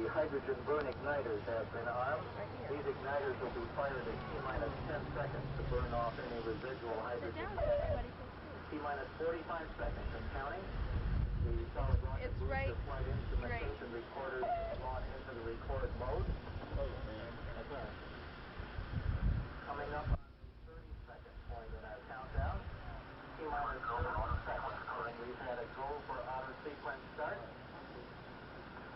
hydrogen burn igniters have been armed. These igniters will be fired in T-minus 10 seconds to burn off any residual hydrogen. T-minus 45 seconds and counting. The solid rocket booster flight instrumentation recorders gone into the record mode. That's right. Coming up on the 30-second point in our countdown. T-minus 30 seconds, and we've had a go for outer sequence start.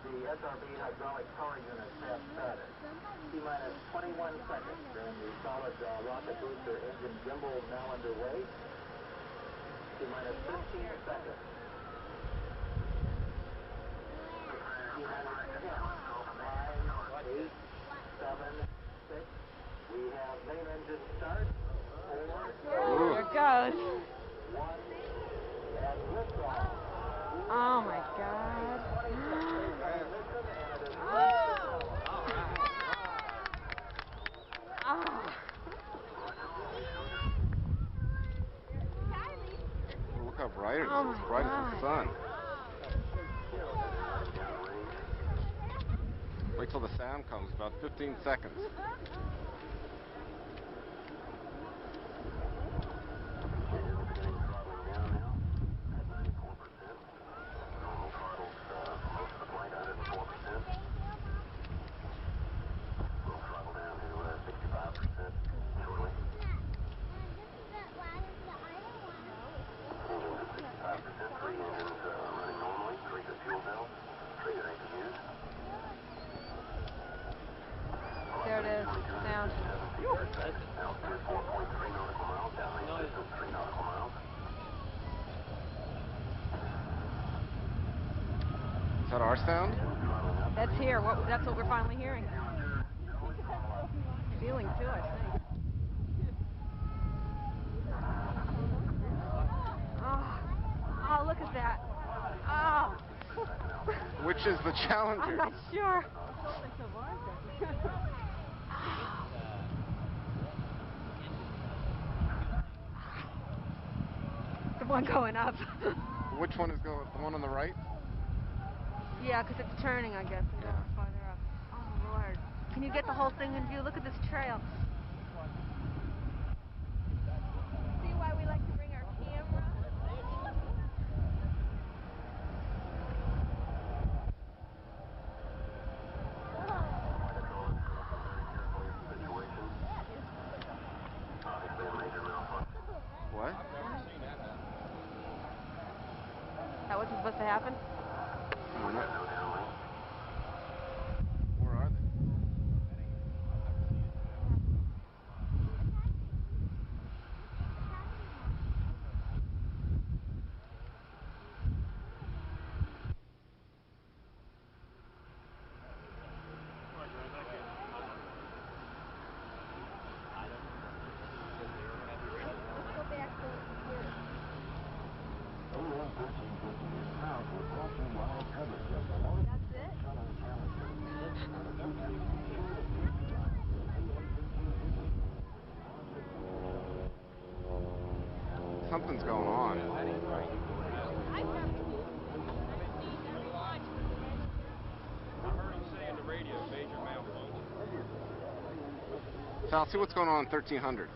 The SRB hydraulic power units have started. T-minus 21 seconds, and the solid rocket booster engine gimbal now underway. T-minus 15 seconds. T-minus 10, 9, 8, 7, 6. We have main engine start. 4, Here it goes. 1, and liftoff. Oh my God. Oh, look how bright it is. Oh It's bright as the sun. Wait till the sound comes, about 15 seconds. There it is. Sound. Is that our sound? That's here. That's what we're finally hearing. Feeling too, I think. Oh, look at that. Oh. Which is the Challenger? I'm not sure. The one going up. Which one is going? The one on the right? Yeah, because it's turning, I guess. It's going farther up. Oh, Lord. Can you get the whole thing in view? Look at this trail. See why we like to bring our camera? What? That wasn't supposed to happen? Where are they? Something's going on. Sal, see what's going on 1300.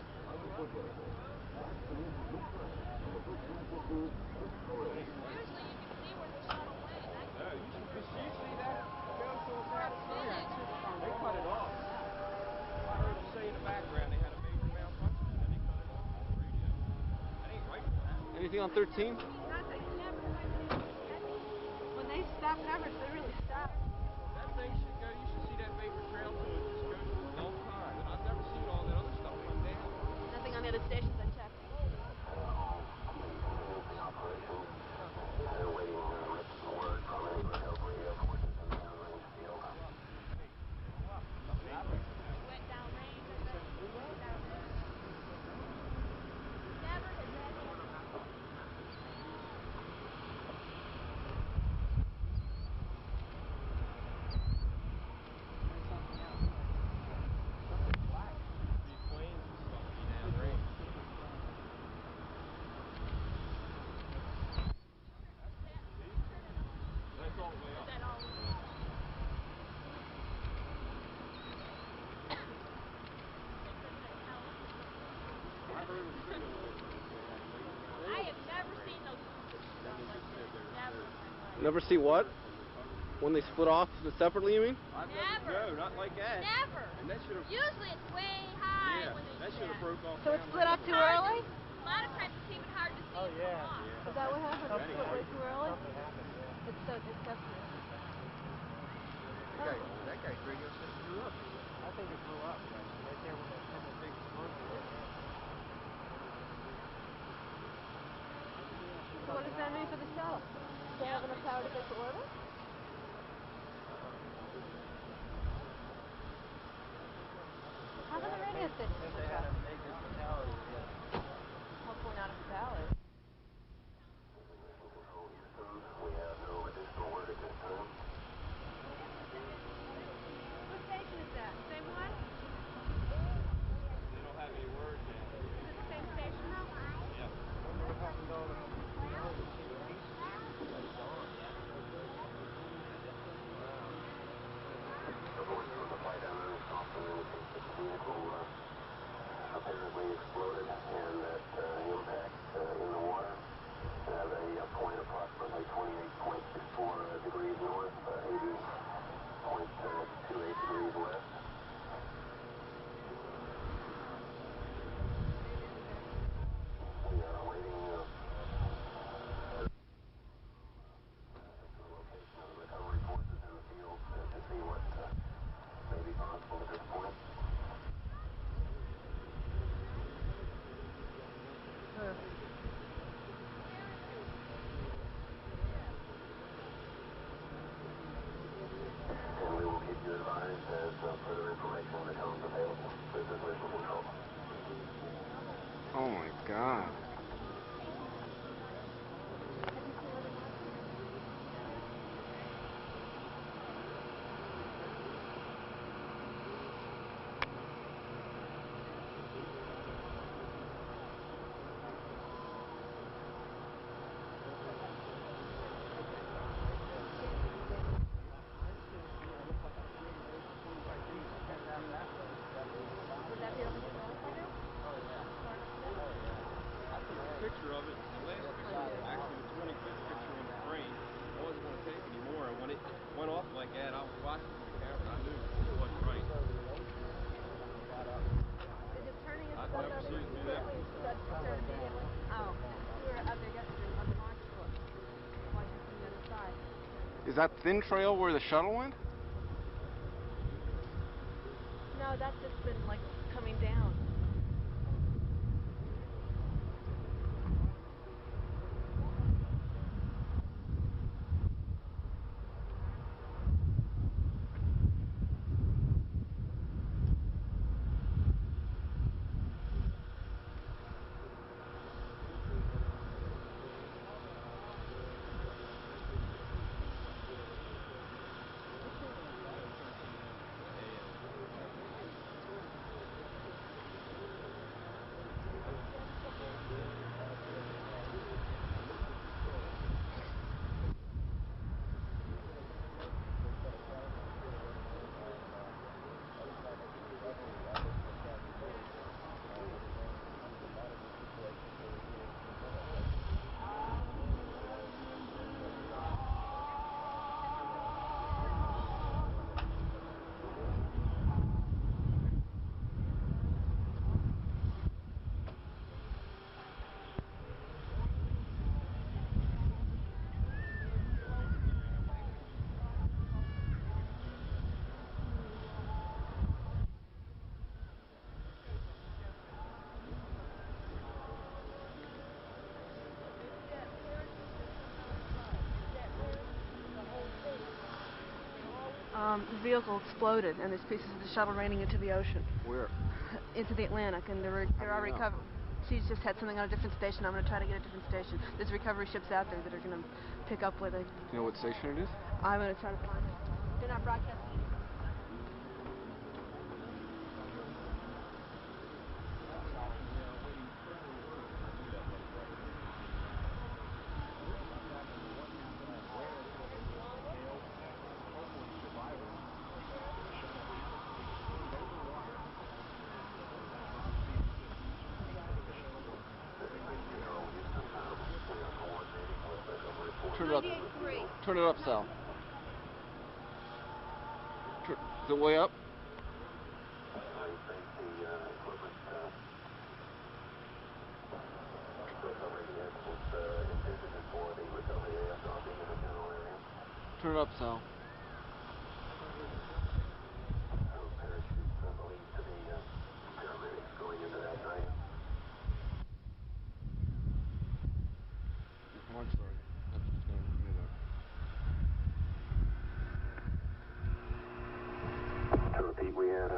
They cut it off. I heard them say in the background they had a major malfunction and they cut it off on the radio. That ain't right for that. Anything on 13? When they stop numbers, they really stop. That thing should go, you should see that vapor trail to it just go for a long time. And I've never seen all that other stuff come down. Nothing on the other stations I checked. They're waiting for word from any recovery of horses in the downrange field. Went downrange. Never had Never see what? When they split off separately, you mean? Never. No, not like that. Never. And that should have. Usually it's way high Yeah, when they that do should have broke off. So it down split like up that. too early? A lot of times it's even hard to see it come off. Is that what happened? It split way too early? It's definitely. That guy's radio system blew up. I think it blew up right there when the big explosion hit. So what does that mean for the shuttle? Do they have enough power to get to orbit? How come the radio station If switch they had off? a major fatality, yes. Hopefully not a fatality. We have no additional word at this time. What station is that? Same one? They don't have any words yet. Is it the same station though? Yeah. What happened to all the pieces? That's gone. Reports from the flight analyst officer indicates that the vehicle apparently exploded and that impact in the water at a point approximately 28.64 degrees north, 80.28 degrees west. We are awaiting the location of the recovery forces in the field to see what may be possible at this point. And we will keep you advised as further information becomes available. This is Mission Control. Oh my God. Would that be able to get that for you? I took a picture of it. The last picture, actually the 25th picture on the frame. I wasn't going to take any more. And when it went off like that, I was watching the camera. I knew it wasn't right. Is it turning its I've stuff never over seen it do that. That's to turn immediately. Oh, we were up there yesterday on the launch floor, watching from the other side. Is that thin trail where the shuttle went? No, that's just been like coming down. The vehicle exploded, and there's pieces of the shuttle raining into the ocean, Where? into the Atlantic, and they're all you know? recovered. She's just had something on a different station. I'm going to try to get a different station. There's recovery ships out there that are going to pick up with it. Do you know what station it is? I'm going to try to find it. They're not broadcasting. Turn Turn it up. 98.3. Turn it up, Sal. Is it way up? Turn it up, Sal. Oh, I'm sorry. That's just going to move up. To repeat, we had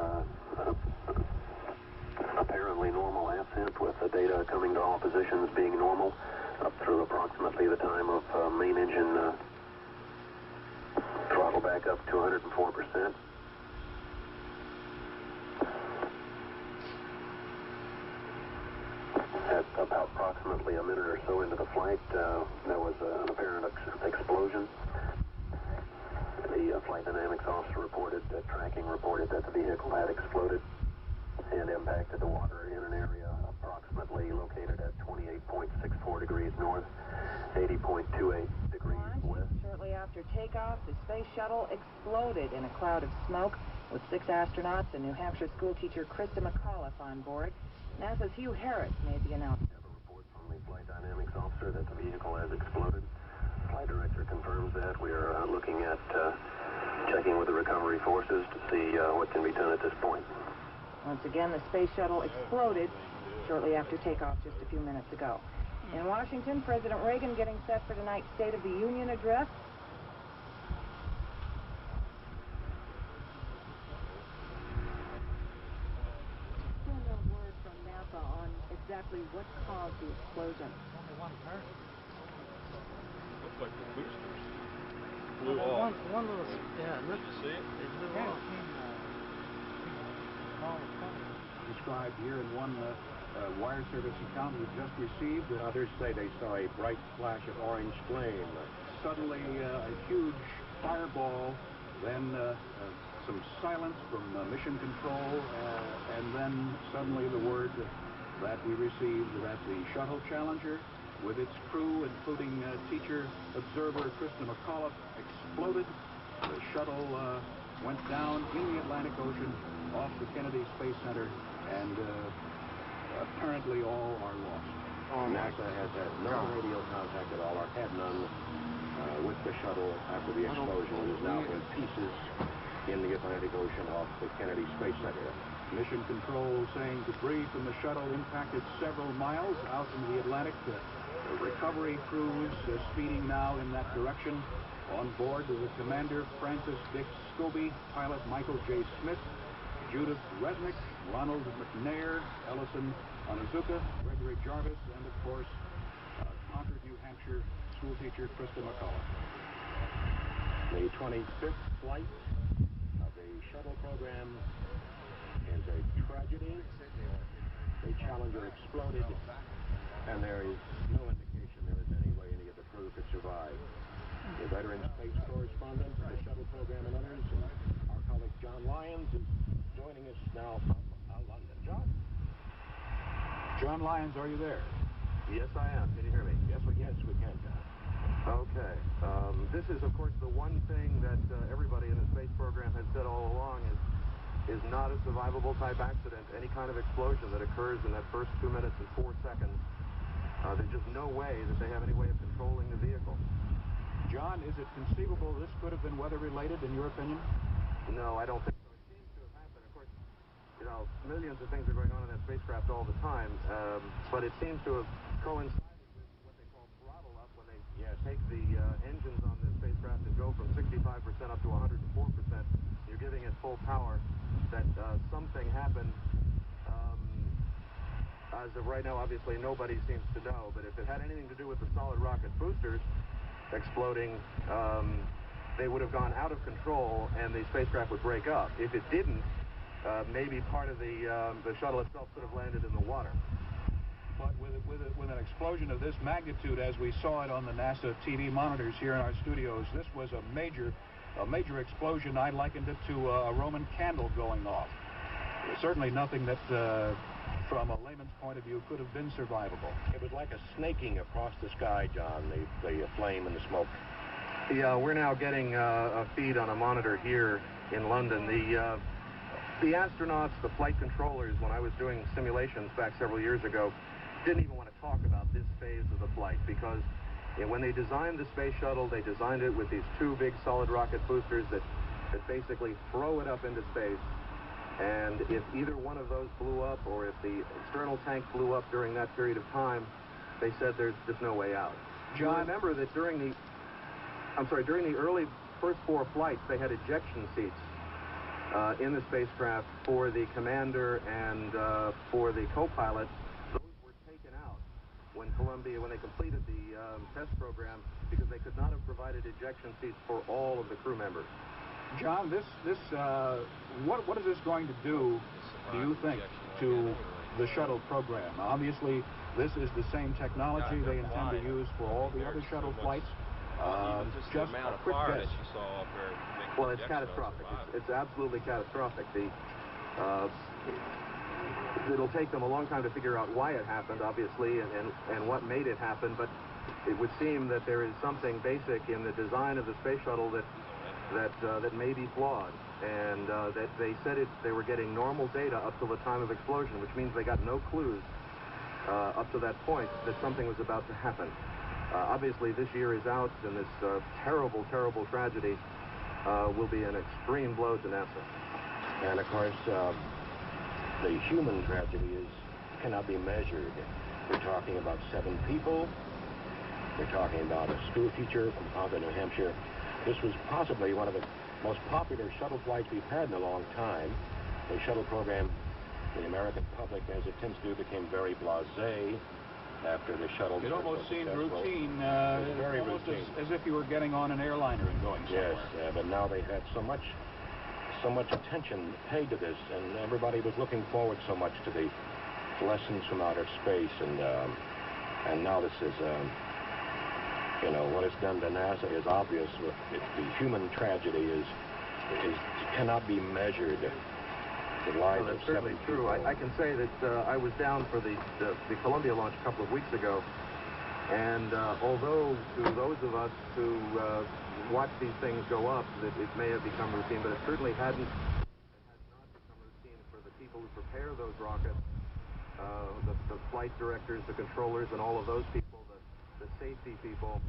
apparently normal ascent with the data coming to all positions being normal up through approximately the time of main engine throttle back up to 104%. At about approximately a minute or so into the flight, there was an apparent explosion. The flight dynamics officer reported, tracking reported that the vehicle had exploded and impacted the water in an area approximately located at 28.64 degrees north, 80.28 degrees west. Shortly after takeoff, the space shuttle exploded in a cloud of smoke with 6 astronauts and New Hampshire schoolteacher Krista McAuliffe on board. NASA's Hugh Harris made the announcement. We have a report from the flight dynamics officer that the vehicle has exploded. Flight director confirms that. We are looking at checking with the recovery forces to see what can be done at this point. Once again, the space shuttle exploded shortly after takeoff just a few minutes ago. In Washington, President Reagan getting set for tonight's State of the Union address. Still no word from NASA on exactly what caused the explosion. Only one person. Looks like the boosters blew off. One little, yeah, Did you see it? it blew off. Described here in one wire service account we've just received. Others say they saw a bright flash of orange flame. Suddenly, a huge fireball, then some silence from mission control, and then suddenly the word that we received that the Shuttle Challenger, with its crew, including teacher observer Krista McAuliffe, exploded. The shuttle went down in the Atlantic Ocean off the Kennedy Space Center, and apparently all are lost. NASA has had no radio contact at all, or had none, with the shuttle after the explosion. It is now in pieces in the Atlantic Ocean off the Kennedy Space Center. Mission control saying debris from the shuttle impacted several miles out in the Atlantic. The recovery crews speeding now in that direction. On board the commander, Francis Dick Scobie, pilot Michael J. Smith, Judith Rednick, Ronald McNair, Ellison Onizuka, Gregory Jarvis, and of course, Concord, New Hampshire schoolteacher Krista McAuliffe. The 25th flight of the shuttle program is a tragedy. The Challenger exploded, and there is no indication there is any way any of the crew could survive. The veteran space correspondent for the shuttle program and others, and our colleague John Lyons is joining us now from London. John Lyons, are you there? Yes, I am. Can you hear me? Yes, we can, John. Okay. This is, of course, the one thing that everybody in the space program has said all along is not a survivable type accident. Any kind of explosion that occurs in that first 2 minutes and 4 seconds, there's just no way that they have any way of controlling the vehicle. John, is it conceivable this could have been weather-related, in your opinion? No, I don't think so. It seems to have happened. Of course, you know, millions of things are going on in that spacecraft all the time, but it seems to have coincided with what they call throttle up, when they take the engines on the spacecraft and go from 65% up to 104%. You're giving it full power. That something happened. As of right now, obviously, nobody seems to know, but if it had anything to do with the solid rocket boosters exploding, they would have gone out of control and the spacecraft would break up. If it didn't, maybe part of the shuttle itself could have landed in the water. But with an explosion of this magnitude, as we saw it on the NASA TV monitors here in our studios, this was a major explosion. I likened it to a Roman candle going off. certainly nothing that, from a layman's point of view, could have been survivable. It was like a snaking across the sky, John, the flame and the smoke. Yeah, we're now getting a feed on a monitor here in London. The astronauts, the flight controllers, when I was doing simulations back several years ago, didn't even want to talk about this phase of the flight because when they designed the space shuttle, they designed it with these two big solid rocket boosters that basically throw it up into space. And if either one of those blew up or if the external tank blew up during that period of time, they said there's just no way out. John, you remember that during the early first 4 flights, they had ejection seats in the spacecraft for the commander and for the co-pilot. Those were taken out when they completed the test program because they could not have provided ejection seats for all of the crew members. John, what is this going to do you think, to the shuttle program? Obviously, this is the same technology they intend to use for all the other shuttle flights. Just the amount of fire that you saw up there. Well, it's catastrophic. It's absolutely catastrophic. It'll take them a long time to figure out why it happened, obviously, and what made it happen, but it would seem that there is something basic in the design of the space shuttle that may be flawed, and that they said they were getting normal data up till the time of explosion, which means they got no clues up to that point that something was about to happen. Obviously, this year is out, and this terrible, terrible tragedy will be an extreme blow to NASA. And of course, the human tragedy cannot be measured. We're talking about 7 people. We're talking about a school teacher from Concord, New Hampshire. This was possibly one of the most popular shuttle flights we've had in a long time. The shuttle program, the American public, as it tends to do, became very blasé after the shuttle. It almost seemed routine, very almost routine. As if you were getting on an airliner and going somewhere. Yes, but now they had so much attention paid to this, and everybody was looking forward so much to the lessons from outer space, and now this is, what it's done to NASA is obvious. The human tragedy cannot be measured. No, that's certainly true. I can say that I was down for the Columbia launch a couple of weeks ago, and although to those of us who watch these things go up, that it may have become routine, but it certainly has not become routine for the people who prepare those rockets, the flight directors, the controllers, and all of those people, the safety people,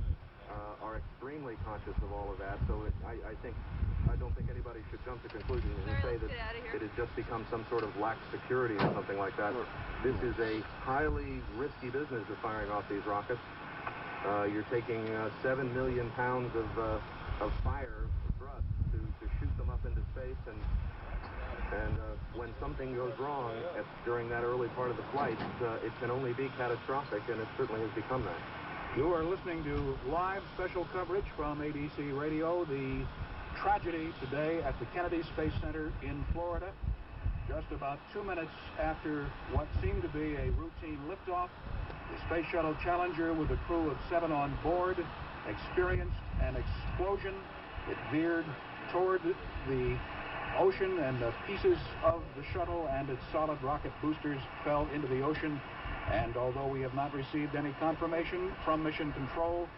are extremely conscious of all of that. So I don't think anybody should jump to conclusions and say that it has just become some sort of lax security or something like that. This is a highly risky business of firing off these rockets. You're taking 7 million pounds of fire thrust to shoot them up into space, and when something goes wrong during that early part of the flight, it can only be catastrophic, and it certainly has become that. You are listening to live special coverage from ADC Radio, the tragedy today at the Kennedy Space Center in Florida. Just about 2 minutes after what seemed to be a routine liftoff, the Space Shuttle Challenger with a crew of 7 on board experienced an explosion. It veered toward the ocean, and the pieces of the shuttle and its solid rocket boosters fell into the ocean. And although we have not received any confirmation from Mission Control,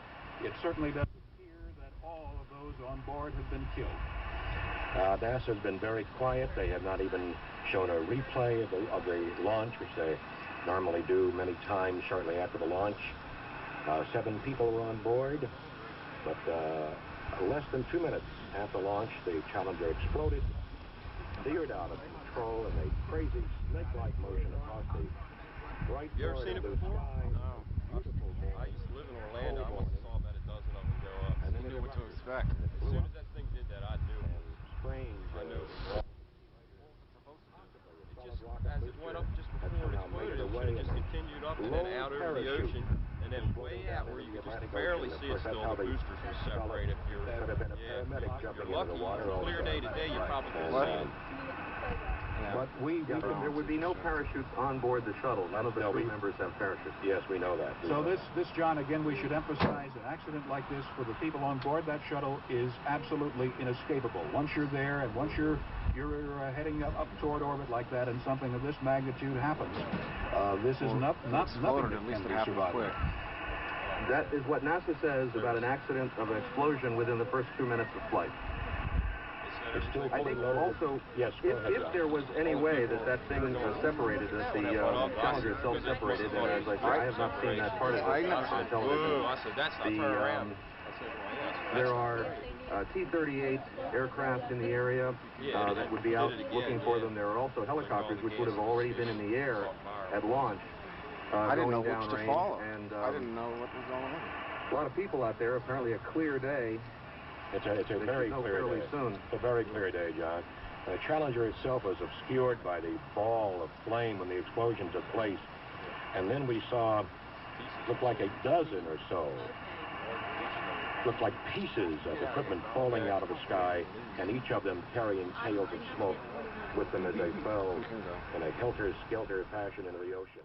it certainly does appear that all of those on board have been killed. NASA's been very quiet. They have not even shown a replay of the launch, which they normally do many times shortly after the launch. 7 people were on board, but less than 2 minutes after launch, the Challenger exploded, veered out of control in a crazy snake-like motion across the bright You ever seen it blue before? sky. No. Beautiful morning. I used to live in Orlando. I must have saw about a dozen of them go up. And then you knew what to expect. As soon as that thing did that, I knew. Strange. I knew. As it went up just before it exploded, it should have just continued up and then out over the ocean, and then way out where you could just barely see it still. The boosters would separate if you're lucky. Clear day today, you probably could see it. But there would be no parachutes on board the shuttle. None of the crew members have parachutes. Yes, we know that. So this, John, again, we should emphasize an accident like this for the people on board that shuttle is absolutely inescapable. Once you're there and once you're heading up toward orbit like that and something of this magnitude happens, this is not nothing that can be survived. That is what NASA says about an accident of an explosion within the first 2 minutes of flight. It's still I think also, yes, if there was any way that thing separated, that the Challenger itself separated, and as I say, I have not seen that part of it on television. I said, that's not turn around. There are T-38 aircraft in the area that would be out looking for them. There are also helicopters which would have already been in the air at launch. I didn't know which to downrange, follow. and I didn't know what was going on. a lot of people out there. Apparently, a clear day. It's a very clear day. Soon. It's a very clear day, John. The Challenger itself was obscured by the ball of flame when the explosion took place, and then we saw, looked like a dozen or so, looked like pieces of equipment falling out of the sky, and each of them carrying tails of smoke with them as they fell in a helter-skelter fashion into the ocean.